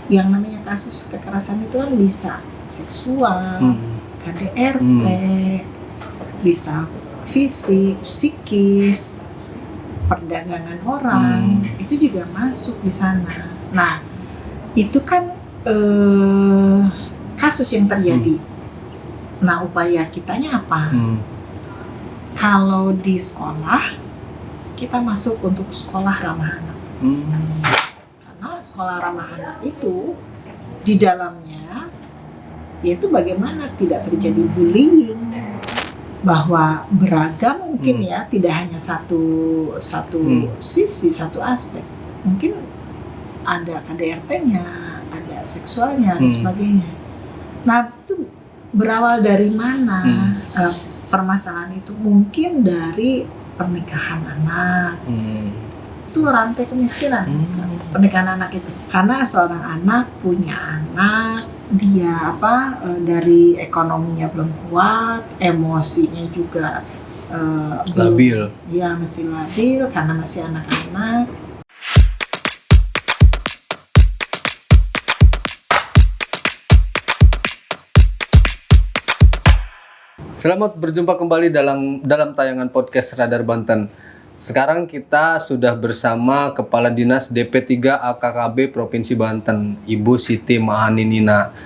yang namanya kasus kekerasan itu kan bisa seksual, KDRT, bisa fisik, psikis, perdagangan orang, itu juga masuk di sana. Nah, itu kan kasus yang terjadi. Nah, upaya kitanya apa? Kalau di sekolah, kita masuk untuk sekolah ramah anak. Karena sekolah ramah anak itu di dalamnya yaitu bagaimana tidak terjadi bullying, bahwa beragam mungkin ya, tidak hanya satu sisi, satu aspek. Mungkin ada KDRT-nya, ada seksualnya dan sebagainya. Nah, itu berawal dari mana permasalahan itu? Mungkin dari pernikahan anak. Itu rantai kemiskinan, pernikahan anak itu. Karena seorang anak punya anak, dia dari ekonominya belum kuat, emosinya juga labil. Ya, masih labil karena masih anak-anak. Selamat berjumpa kembali dalam tayangan podcast Radar Banten. Sekarang kita sudah bersama Kepala Dinas DP3 AKKB Provinsi Banten, Ibu Siti Mahaninina.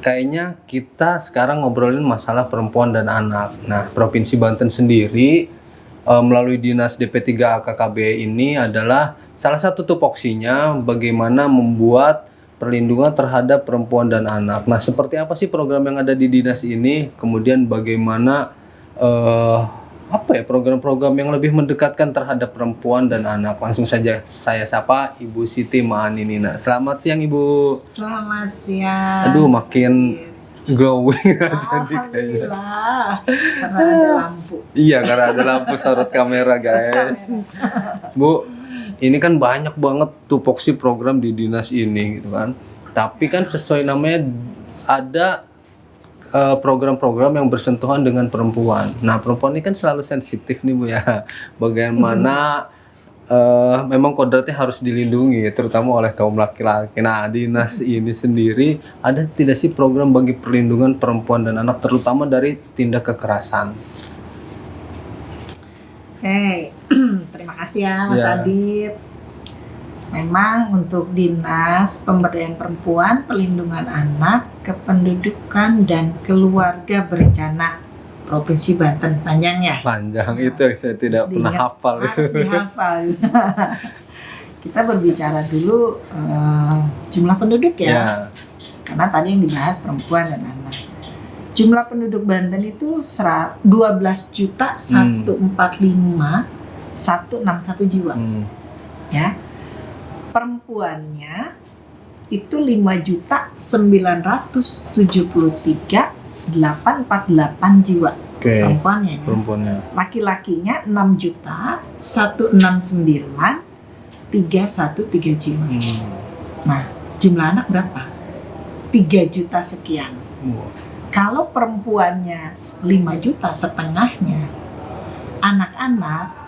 Kayaknya kita sekarang ngobrolin masalah perempuan dan anak. Nah, Provinsi Banten sendiri melalui Dinas DP3 AKKB ini adalah salah satu tupoksinya bagaimana membuat perlindungan terhadap perempuan dan anak. Nah, seperti apa sih program yang ada di dinas ini? Kemudian bagaimana program-program yang lebih mendekatkan terhadap perempuan dan anak? Langsung saja saya sapa Ibu Siti Mahaninina. Selamat siang, Ibu. Selamat siang. Aduh, makin glowing aja nih kayaknya. Alhamdulillah, karena ada lampu. Iya, karena ada lampu sorot kamera, guys. Bu, ini kan banyak banget tupoksi program di dinas ini gitu kan. Tapi kan sesuai namanya ada program-program yang bersentuhan dengan perempuan. Nah, perempuan ini kan selalu sensitif nih Bu ya. Bagaimana memang kodratnya harus dilindungi terutama oleh kaum laki-laki. Nah, dinas ini sendiri ada tidak sih program bagi perlindungan perempuan dan anak terutama dari tindak kekerasan? Terima kasih ya Mas Adit. Memang untuk Dinas Pemberdayaan Perempuan, Perlindungan Anak, Kependudukan dan Keluarga Berencana Provinsi Banten, panjang ya? Panjang, itu yang saya tidak pernah hafal. Harus dihafal. Kita berbicara dulu jumlah penduduk ya. Karena tadi yang dibahas perempuan dan anak. Jumlah penduduk Banten itu 12.145.161 jiwa. Ya. Perempuannya itu 5.973.848 jiwa. Perempuannya. Laki-lakinya 6.169.313 jiwa. Nah, jumlah anak berapa? 3 juta sekian. Kalau perempuannya 5 juta setengahnya, anak-anak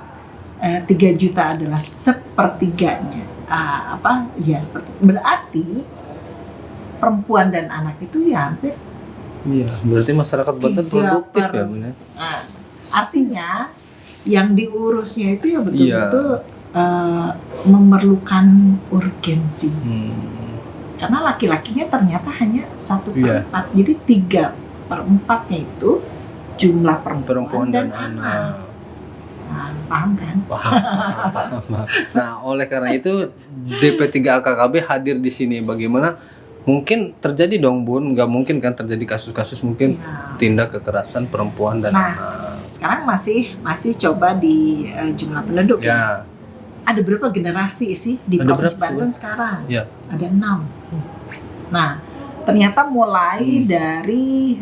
3 juta adalah sepertiganya. Berarti perempuan dan anak itu ya hampir. Iya, berarti masyarakat Banten produktif ya Bu. Artinya yang diurusnya itu ya betul-betul memerlukan urgensi. Karena laki-lakinya ternyata hanya 1/4, jadi 3/4-nya itu jumlah perempuan dan anak. Paham kan? Paham. Nah, oleh karena itu DP3 AKKB hadir di sini. Bagaimana mungkin terjadi dong Bun? Nggak mungkin kan terjadi kasus-kasus mungkin tindak kekerasan perempuan dan anak. Sekarang masih coba di jumlah penduduk ya. Ada berapa generasi sih di Provinsi Banten sekarang? Ada 6. Nah, ternyata mulai dari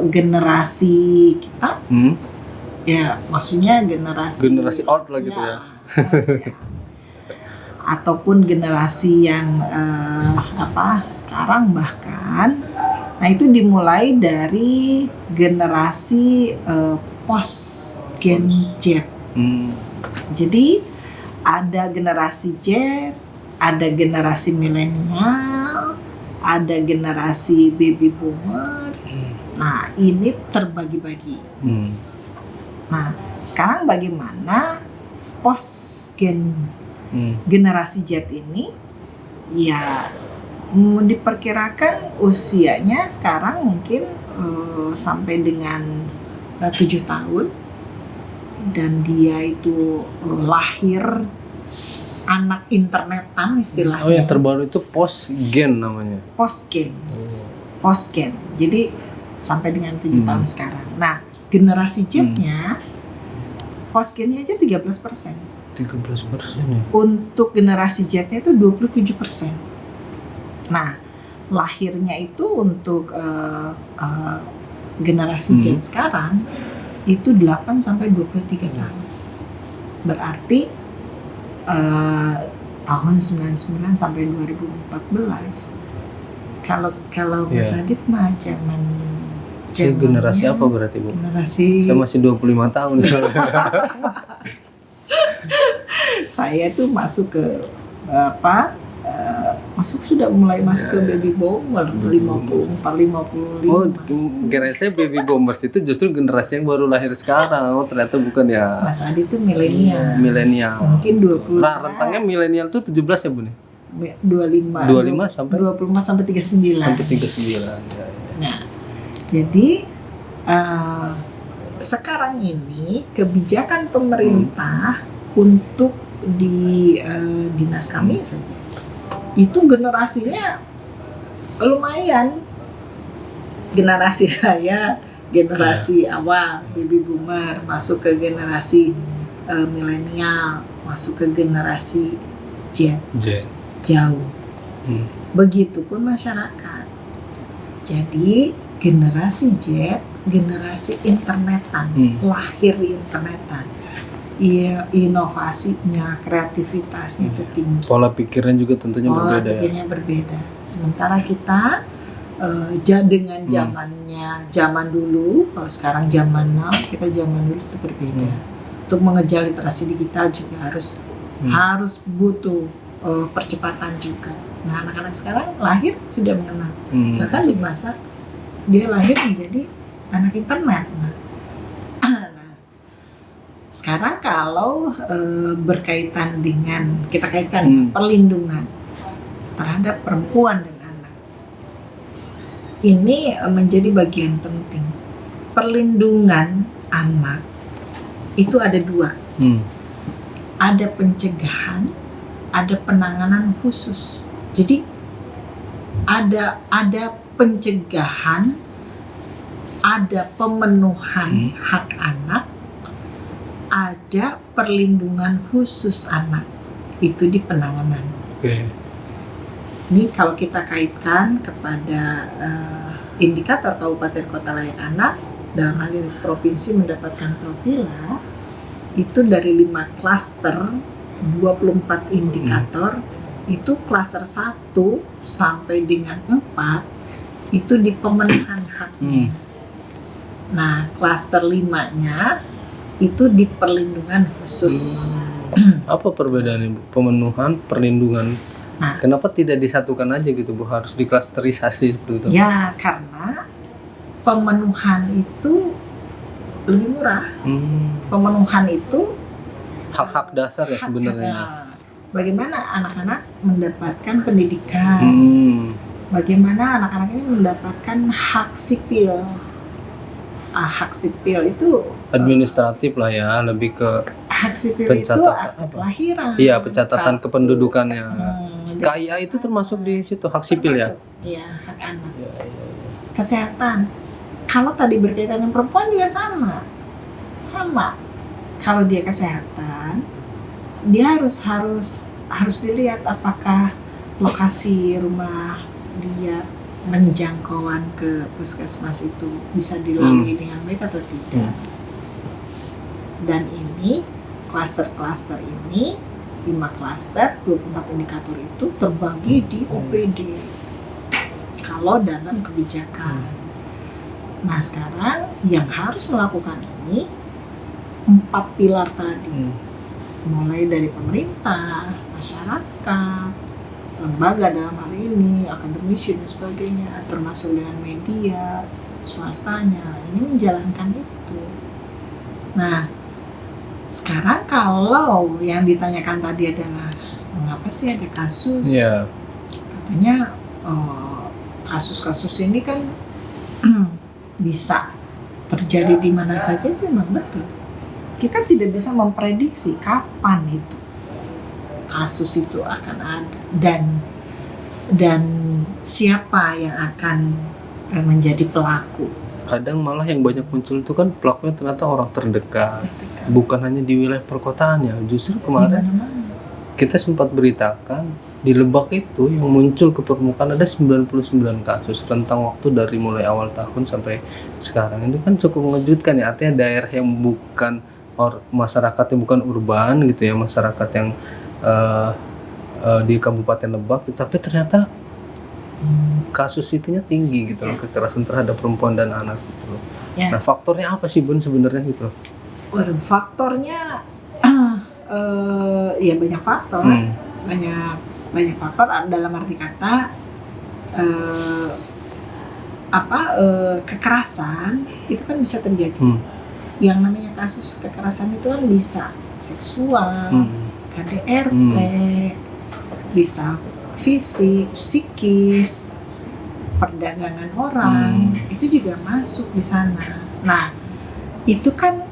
generasi kita, ya maksudnya generasi out lah gitu ya. Ataupun generasi yang sekarang bahkan, nah itu dimulai dari generasi post Gen Z. Jadi ada generasi Z, ada generasi milenial, ada generasi baby boomer. Nah, ini terbagi-bagi. Nah, sekarang bagaimana generasi Z ini? Ya, diperkirakan usianya sekarang mungkin sampai dengan 7 tahun, dan dia itu lahir anak internetan istilahnya. Oh, yang terbaru itu post-gen namanya. Post-gen. Jadi sampai dengan 7 tahun sekarang. Nah, generasi Z-nya post-gennya aja 13%. 13% ya. Untuk generasi Z-nya itu 27%. Nah, lahirnya itu untuk generasi Z sekarang itu 8 sampai 23 tahun. Berarti tahun 99 sampai 2014. Kalau Mas Adit mah zaman generasi apa berarti, Bu? Generasi, saya masih 25 tahun. Saya tuh masuk ke sudah mulai masuk ke baby boomer 54, 55. Oh, kira saya baby boomers itu justru generasi yang baru lahir sekarang. Oh, ternyata bukan ya. Mas Adi tuh milenial. Mungkin 20. Nah, rentangnya milenial tuh 17 ya, Bu nih? 25 sampai 25 sampai 39. Sampai 39. Ya. Nah, jadi sekarang ini kebijakan pemerintah untuk di dinas kami saja itu generasinya lumayan. Generasi saya generasi awal baby boomer, masuk ke generasi milenial, masuk ke generasi Z. Jauh. Begitupun masyarakat. Jadi generasi Z, generasi internetan, lahir di internetan. Inovasinya, kreativitasnya itu tinggi. Pola pikirnya juga tentunya berbeda. Pola pikirnya berbeda. Sementara kita dengan zaman dulu, kalau sekarang zaman now, kita zaman dulu itu berbeda. Untuk mengejar literasi digital juga harus butuh percepatan juga. Nah, anak-anak sekarang lahir sudah mengenal. Bahkan di masa dia lahir menjadi anak internet. Nah, sekarang kalau berkaitan dengan kita kaitkan perlindungan terhadap perempuan dan anak, ini menjadi bagian penting. Perlindungan anak itu ada 2. Ada pencegahan, ada penanganan khusus. Jadi ada pencegahan, ada pemenuhan hak anak, ada perlindungan khusus anak, itu di penanganan. Ini kalau kita kaitkan kepada indikator kabupaten kota layak anak, dalam hal ini provinsi mendapatkan Provila, itu dari 5 klaster 24 indikator, itu klaster 1 sampai dengan 4 itu di pemenuhan haknya. Nah, klaster 5-nya itu di perlindungan khusus. Apa perbedaannya, Bu? Pemenuhan, perlindungan. Nah, kenapa tidak disatukan aja gitu, Bu? Harus diklasterisasi seperti itu? Ya, karena pemenuhan itu lebih murah. Pemenuhan itu hak-hak dasar ya sebenarnya. Bagaimana anak-anak mendapatkan pendidikan? Bagaimana anak-anak ini mendapatkan hak sipil? Hak sipil itu administratif lah ya, lebih ke hak sipil itu akte kelahiran. Iya, pencatatan kependudukannya. KIA itu termasuk di situ hak sipil ya? Iya, hak anak. Kesehatan. Kalau tadi berkaitan dengan perempuan dia sama. Kalau dia kesehatan, dia harus dilihat apakah lokasi rumah dia menjangkauan ke puskesmas itu bisa dilalui dengan baik atau tidak. Dan ini klaster-klaster ini 5 klaster 24 indikator itu terbagi di OPD kalau dalam kebijakan. Nah, sekarang yang harus melakukan ini 4 pilar tadi, mulai dari pemerintah, masyarakat, lembaga dalam hal ini, akademisi dan sebagainya, termasuk dengan media, swastanya, ini menjalankan itu. Nah, sekarang kalau yang ditanyakan tadi adalah mengapa sih ada kasus? Katanya kasus-kasus ini kan bisa terjadi di mana saja, itu memang betul. Kita tidak bisa memprediksi kapan itu kasus itu akan ada dan siapa yang akan menjadi pelaku. Kadang malah yang banyak muncul itu kan pelakunya ternyata orang terdekat. Bukan hanya di wilayah perkotaannya. Justru kemarin kita sempat beritakan di Lebak itu yang muncul ke permukaan ada 99 kasus rentang waktu dari mulai awal tahun sampai sekarang. Ini kan cukup mengejutkan ya. Artinya daerah yang bukan masyarakatnya bukan urban gitu ya, masyarakat yang di Kabupaten Lebak, tapi ternyata kasus itunya tinggi gitu loh, kekerasan terhadap perempuan dan anak gitu loh. Nah, faktornya apa sih Bun sebenarnya gitu loh? Faktornya ya banyak faktor. Banyak faktor dalam arti kata kekerasan itu kan bisa terjadi. Yang namanya kasus kekerasan itu kan bisa seksual, KDRT, bisa fisik, psikis, perdagangan orang, itu juga masuk di sana. Nah, itu kan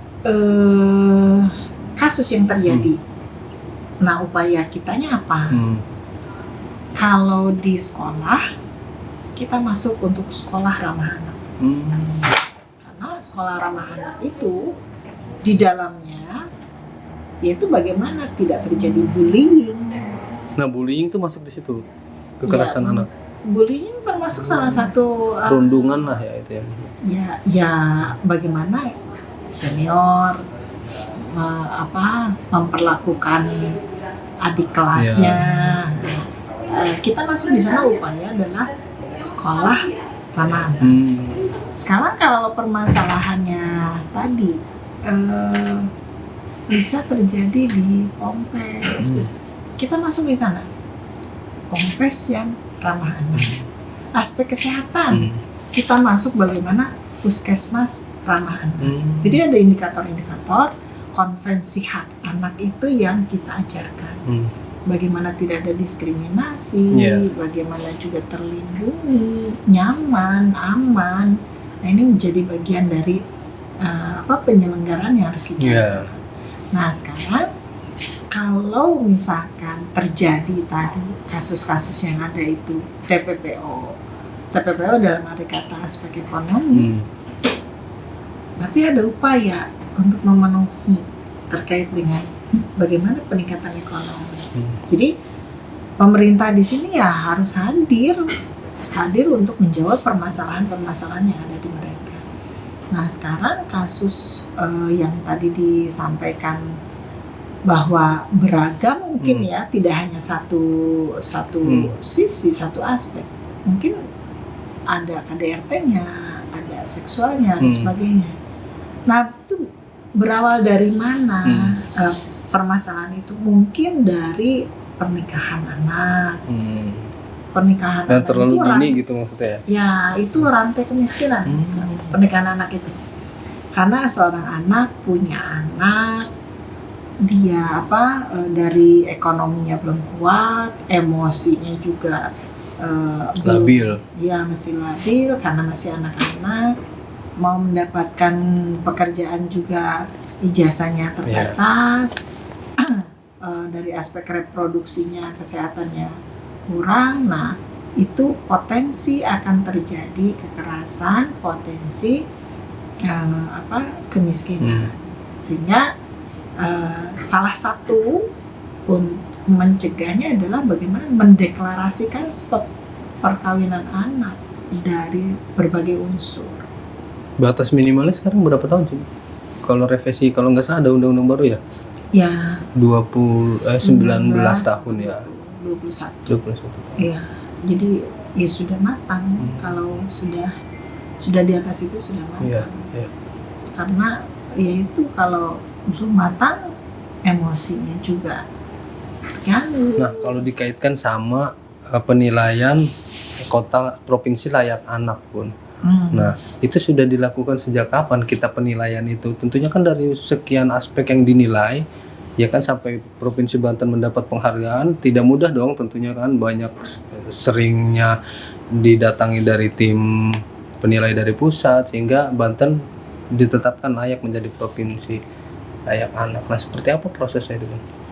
kasus yang terjadi. Nah, upaya kitanya apa? Kalau di sekolah, kita masuk untuk sekolah ramah anak. Karena sekolah ramah anak itu di dalamnya yaitu bagaimana tidak terjadi bullying. Nah, bullying itu masuk di situ, kekerasan anak. Bullying termasuk salah satu perundungan lah ya itu ya. Ya bagaimana senior memperlakukan adik kelasnya. Kita masuk di sana upaya adalah sekolah ramah anak. Sekarang kalau permasalahannya tadi bisa terjadi di Pompes, kita masuk di sana. Pompes yang ramah anak. Aspek kesehatan, kita masuk bagaimana puskesmas ramah anak. Jadi ada indikator-indikator konvensi hak anak itu yang kita ajarkan. Bagaimana tidak ada diskriminasi, bagaimana juga terlindungi, nyaman, aman. Nah, ini menjadi bagian dari penyelenggaraan yang harus kita lakukan. Nah, sekarang kalau misalkan terjadi tadi kasus-kasus yang ada itu TPPO dalam arti kata aspek ekonomi, berarti ada upaya untuk memenuhi terkait dengan bagaimana peningkatan ekonomi. Jadi pemerintah di sini ya harus hadir untuk menjawab permasalahan-permasalahan yang ada di mereka. Nah, sekarang kasus yang tadi disampaikan bahwa beragam mungkin ya, tidak hanya satu sisi, satu aspek. Mungkin ada KDRT-nya, ada seksualnya dan sebagainya. Nah, itu berawal dari mana permasalahan itu? Mungkin dari pernikahan anak. Pernikahan yang anak terlalu itu dini gitu maksudnya ya? Ya, itu rantai kemiskinan. Pernikahan anak itu. Karena seorang anak punya anak, dia dari ekonominya belum kuat, emosinya juga labil. Ya, masih labil karena masih anak-anak. Mau mendapatkan pekerjaan juga ijazahnya terbatas. Dari aspek reproduksinya, kesehatannya kurang. Nah, itu potensi akan terjadi kekerasan, potensi kemiskinan. Sehingga salah satu mencegahnya adalah bagaimana mendeklarasikan stop perkawinan anak dari berbagai unsur. Batas minimalnya sekarang berapa tahun sih? Kalau revisi, kalau nggak salah ada undang-undang baru ya? Ya. 19 tahun ya. 21 tahun. Iya. Jadi ya sudah matang. Kalau sudah di atas itu sudah matang. Iya. Karena ya itu kalau belum matang emosinya juga terganggu. Nah, kalau dikaitkan sama penilaian kota provinsi layak anak, Bun. Nah, itu sudah dilakukan sejak kapan kita penilaian itu? Tentunya kan dari sekian aspek yang dinilai, ya kan, sampai Provinsi Banten mendapat penghargaan tidak mudah dong tentunya kan, banyak seringnya didatangi dari tim penilai dari pusat sehingga Banten ditetapkan layak menjadi provinsi layak anak. Nah, seperti apa prosesnya itu, Bun?